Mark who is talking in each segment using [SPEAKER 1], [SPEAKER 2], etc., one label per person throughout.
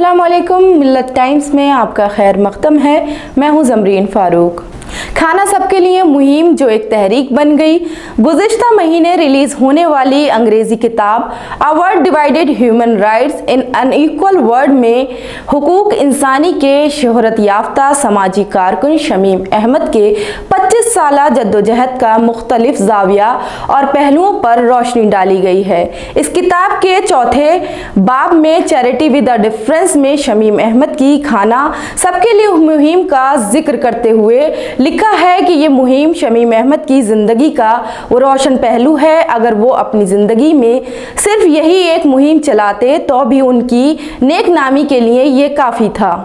[SPEAKER 1] अस्सलाम वालेकुम। मिल्लत टाइम्स में आपका खैर मक़दम है। मैं हूँ ज़मरीन फ़ारूक। खाना सबके लिए मुहिम जो एक तहरीक बन गई। गुज़िश्ता महीने रिलीज़ होने वाली अंग्रेज़ी किताब a world divided human rights in unequal world में हुकूक इंसानी के शोहरत याफ्ता समाजी कारकुन शमीम अहमद के 25 साला जद्दोजहद का मुख्तलिफ ज़ाविया और पहलुओं पर रोशनी डाली गई है। इस किताब के चौथे बाब में चैरिटी विद अ डिफरेंस में शमीम अहमद की खाना सबके लिए मुहिम का जिक्र करते हुए लिखा है कि ये मुहिम शमीम अहमद की ज़िंदगी का वो रोशन पहलू है। अगर वो अपनी ज़िंदगी में सिर्फ यही एक मुहिम चलाते तो भी उनकी नेक नामी के लिए ये काफ़ी था।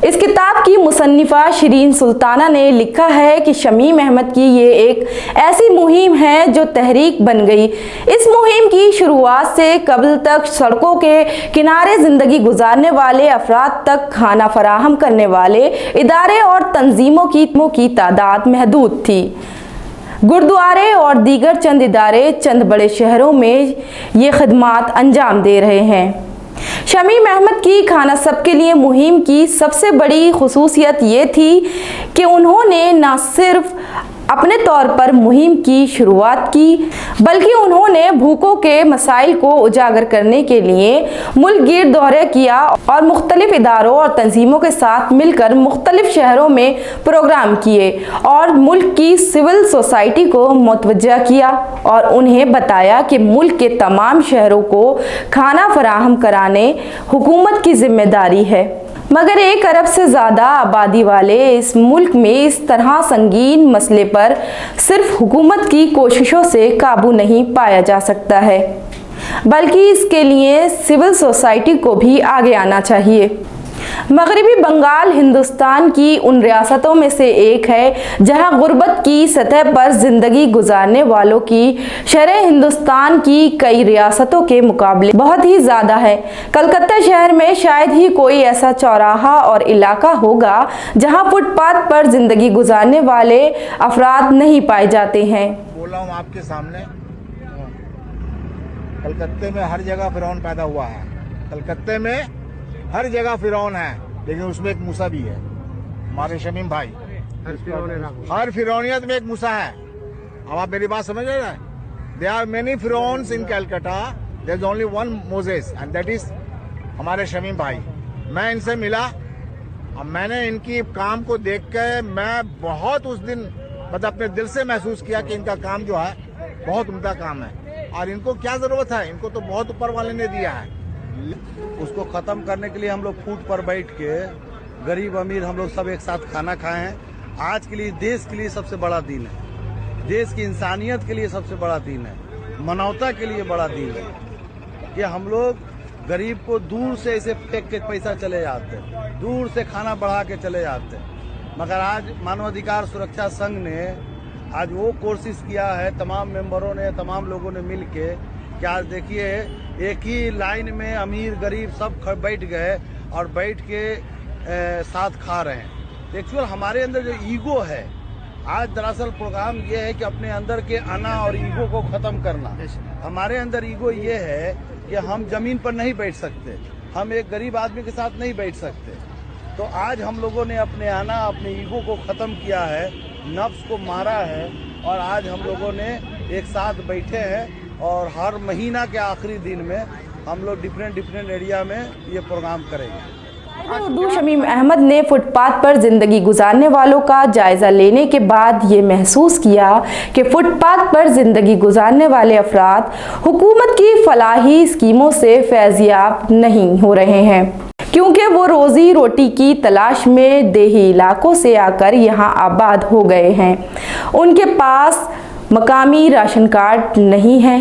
[SPEAKER 1] इस किताब की मुसन्निफ़ा शिरीन सुल्ताना ने लिखा है कि शमीम अहमद की ये एक ऐसी मुहिम है जो तहरीक बन गई। इस मुहिम की शुरुआत से कबल तक सड़कों के किनारे ज़िंदगी गुजारने वाले अफराद तक खाना फराहम करने वाले इदारे और तंजीमों की तादाद महदूद थी। गुरुद्वारे और दीगर चंद इदारे चंद बड़े शहरों में ये खिदमात अंजाम दे रहे हैं। शमीम अहमद की खाना सबके लिए मुहिम की सबसे बड़ी खुसूसियत ये थी कि उन्होंने न सिर्फ अपने तौर पर मुहिम की शुरुआत की बल्कि उन्होंने भूखों के मसाइल को उजागर करने के लिए मुल्क गिर दौरे किया और मुख्तलिफ इदारों और तंजीमों के साथ मिलकर मुख्तलिफ शहरों में प्रोग्राम किए और मुल्क की सिविल सोसाइटी को मुतवज्जा किया और उन्हें बताया कि मुल्क के तमाम शहरों को खाना फराहम कराने हुकूमत की जिम्मेदारी है। मगर 1 अरब से ज़्यादा आबादी वाले इस मुल्क में इस तरह संगीन मसले पर सिर्फ हुकूमत की कोशिशों से काबू नहीं पाया जा सकता है, बल्कि इसके लिए सिविल सोसाइटी को भी आगे आना चाहिए। मगरबी बंगाल हिंदुस्तान की उन रियासतों में से एक है जहां गुर्बत की सतह पर ज़िंदगी गुजारने वालों की शरह हिंदुस्तान की कई रियासतों के मुकाबले बहुत ही ज़्यादा है। कलकत्ता शहर में शायद ही कोई ऐसा चौराहा और इलाका होगा जहां फुटपाथ पर ज़िंदगी गुजारने वाले अफराद नहीं पाए जाते हैं।
[SPEAKER 2] बोल रहा हूँ आपके सामने, कलकत्ते में हर जगह फिरौन पैदा हुआ है। कलकत्ते में हर जगह फिरौन है, लेकिन उसमें एक मूसा भी है, हमारे शमीम भाई। हर फिरौनियत में एक मूसा है। अब आप मेरी बात समझ रहे हैं? देयर आर मेनी फिरौन्स in Calcutta, there is only one Moses and that is हमारे शमीम भाई। मैं इनसे मिला, अब मैंने इनकी काम को देख के मैं बहुत उस दिन मतलब अपने दिल से महसूस किया कि इनका काम जो है बहुत उम्दा काम है और इनको क्या जरूरत है, इनको तो बहुत ऊपर वाले ने दिया है।
[SPEAKER 3] उसको ख़त्म करने के लिए हम लोग फूट पर बैठ के गरीब अमीर हम लोग सब एक साथ खाना खाए हैं। आज के लिए देश के लिए सबसे बड़ा दिन है, देश की इंसानियत के लिए सबसे बड़ा दिन है, मानवता के लिए बड़ा दिन है कि हम लोग गरीब को दूर से ऐसे फेंक के पैसा चले जाते हैं, दूर से खाना बढ़ा के चले जाते हैं। मगर आज मानवाधिकार सुरक्षा संघ ने आज वो कोशिश किया है, तमाम मेंबरों ने तमाम लोगों ने मिल के कि आज देखिए एक ही लाइन में अमीर गरीब सब बैठ गए और बैठ के साथ खा रहे हैं। एक्चुअल हमारे अंदर जो ईगो है, आज दरअसल प्रोग्राम ये है कि अपने अंदर के अना और ईगो को ख़त्म करना। हमारे अंदर ईगो ये है कि हम ज़मीन पर नहीं बैठ सकते, हम एक गरीब आदमी के साथ नहीं बैठ सकते। तो आज हम लोगों ने अपने आना अपने ईगो को ख़त्म किया है, नफ्स को मारा है और आज हम लोगों ने एक साथ बैठे हैं और हर महीना के आखिरी दिन में हम लोग डिफरेंट एरिया में ये प्रोग्राम करेंगे।
[SPEAKER 1] उर्दू शमीम अहमद ने फुटपाथ पर ज़िंदगी गुजारने वालों का जायज़ा लेने के बाद ये महसूस किया कि फुटपाथ पर ज़िंदगी गुजारने वाले अफराद हुकूमत की फलाही स्कीमों से फैज़याब नहीं हो रहे हैं, क्योंकि वो रोज़ी रोटी की तलाश में देही इलाकों से आकर यहाँ आबाद हो गए हैं। उनके पास मकामी राशन कार्ड नहीं है,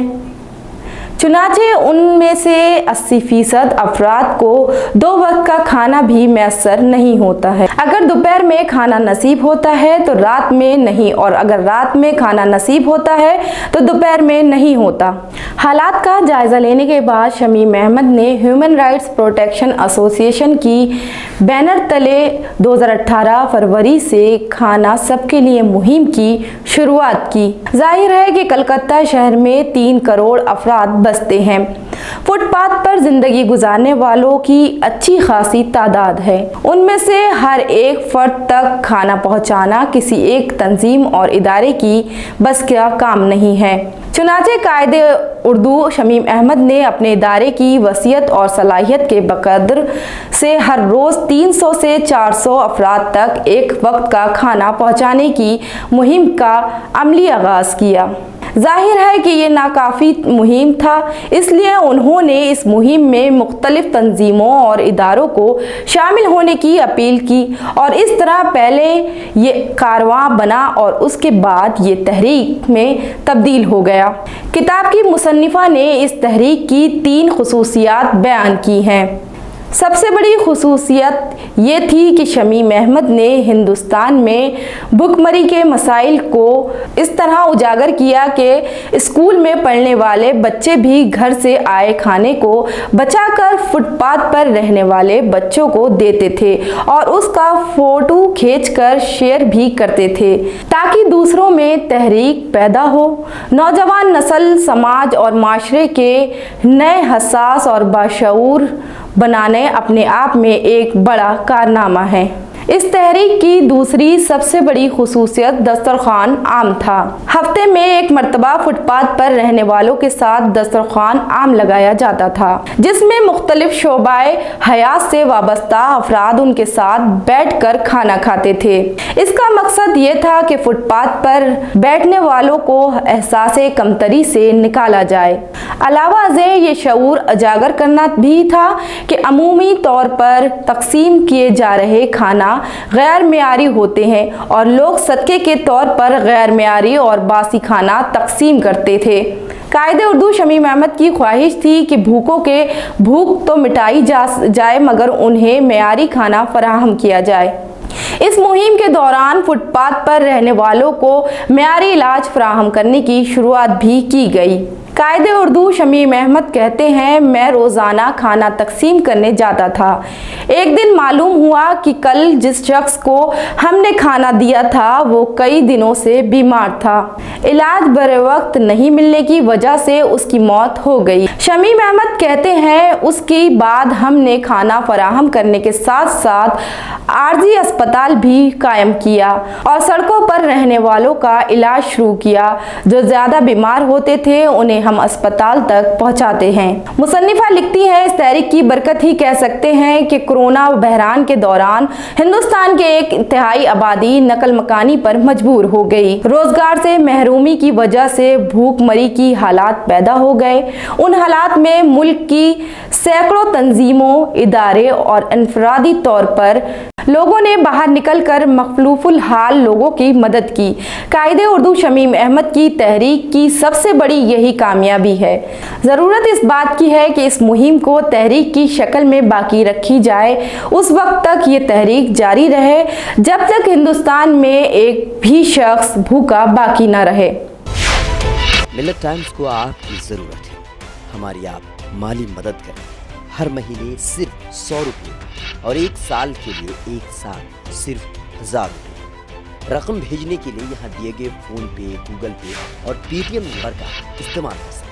[SPEAKER 1] चुनाचे उनमें से 80% अफराद को 2 वक्त का खाना भी मैसर नहीं होता है। अगर दोपहर में खाना नसीब होता है तो रात में नहीं, और अगर रात में खाना नसीब होता है तो दोपहर में नहीं होता। हालात का जायज़ा लेने के बाद शमीम अहमद ने ह्यूमन राइट्स प्रोटेक्शन एसोसिएशन की बैनर तले 2018 फरवरी से खाना सबके लिए मुहिम की शुरुआत की। जाहिर है कि कलकत्ता शहर में 3 करोड़ अफराद बसते हैं। फुटपाथ पर जिंदगी गुजारने वालों की अच्छी खासी तादाद है। उनमें से हर एक फर्द तक खाना पहुंचाना किसी एक तंजीम और इदारे की बस का काम नहीं है। चुनाचे कायदे उर्दू शमीम अहमद ने अपने इदारे की वसीयत और सलाहियत के बकदर से हर रोज़ 300 से 400 अफराद तक एक वक्त का खाना पहुंचाने की मुहिम का अमली आगाज़ किया। जाहिर है कि ये नाकाफ़ी मुहिम था, इसलिए उन्होंने इस मुहिम में मुख्तलिफ तंजीमों और इदारों को शामिल होने की अपील की और इस तरह पहले ये कारवां बना और उसके बाद ये तहरीक में तब्दील हो गया। किताब की मुसन्निफ़ा ने इस तहरीक की 3 खुसूसियात बयान की हैं। सबसे बड़ी खुसूसियत ये थी कि शमीम अहमद ने हिंदुस्तान में भुखमरी के मसाइल को इस तरह उजागर किया कि स्कूल में पढ़ने वाले बच्चे भी घर से आए खाने को बचाकर फुटपाथ पर रहने वाले बच्चों को देते थे और उसका फ़ोटो खींचकर शेयर भी करते थे ताकि दूसरों में तहरीक पैदा हो। नौजवान नस्ल समाज और माशरे के नए हसास और बाशऊर बनाने अपने आप में एक बड़ा कारनामा है। इस तहरीक की दूसरी सबसे बड़ी खुसूसियत दस्तरखान आम था। हफ्ते में एक मरतबा फुटपाथ पर रहने वालों के साथ दस्तरखान आम लगाया जाता था, जिसमें मुख्तलिफ शोबाए हयात से वाबस्ता अफराद उनके साथ बैठकर खाना खाते थे। इसका मकसद ये था कि फुटपाथ पर बैठने वालों को एहसास कमतरी से निकाला जाए। अलावा ये शऊर उजागर करना भी था कि अमूमी तौर पर तकसीम किए जा रहे खाना गैर मियारी होते हैं और लोग सदके के तौर पर गैर मियारी और बासी खाना तकसीम करते थे। कायदे उर्दू शमीम अहमद की ख्वाहिश थी कि भूखों के भूख तो मिटाई जाए मगर उन्हें मियारी खाना फराहम किया जाए। इस मुहिम के दौरान फुटपाथ पर रहने वालों को मियारी इलाज फराहम करने की शुरुआत भी की गई। कायदे उर्दू शमीम अहमद कहते हैं, मैं रोज़ाना खाना तकसीम करने जाता था। एक दिन मालूम हुआ कि कल जिस शख्स को हमने खाना दिया था वो कई दिनों से बीमार था। इलाज बर वक्त नहीं मिलने की वजह से उसकी मौत हो गई। शमीम अहमद कहते हैं, उसके बाद हमने खाना फराहम करने के साथ साथ आर्जी अस्पताल भी कायम किया और सड़कों पर रहने वालों का इलाज शुरू किया। जो ज़्यादा बीमार होते थे उन्हें हम अस्पताल तक पहुंचाते हैं। मुसन्निफा लिखती है, इस तहरीक की बरकत ही कह सकते हैं कि कोरोना बहरान के दौरान हिंदुस्तान के एक तिहाई आबादी नकल मकानी पर मजबूर हो गई। रोजगार से महरूमी की वजह से भूखमरी की हालात पैदा हो गए। उन हालात में मुल्क की सैकड़ों तंजीमों, इदारे और इनफरादी तौर पर लोगों ने बाहर निकलकर मखलूफुल हाल लोगों की मदद की। कायदे उर्दू शमीम अहमद की तहरीक की सबसे बड़ी यही कामयाबी है। ज़रूरत इस बात की है कि इस मुहिम को तहरीक की शक्ल में बाकी रखी जाए। उस वक्त तक ये तहरीक जारी रहे जब तक हिंदुस्तान में एक भी शख्स भूखा बाकी न रहे।
[SPEAKER 4] मिल्लत टाइम्स को आपकी ज़रूरत है, हमारी आप माली मदद करें। हर महीने सिर्फ 100 रुपये और 1 साल के लिए एक साथ सिर्फ 1000 रुपये। रकम भेजने के लिए यहाँ दिए गए फ़ोन पे, गूगल पे और पेटीएम नंबर का इस्तेमाल कर सकते हैं।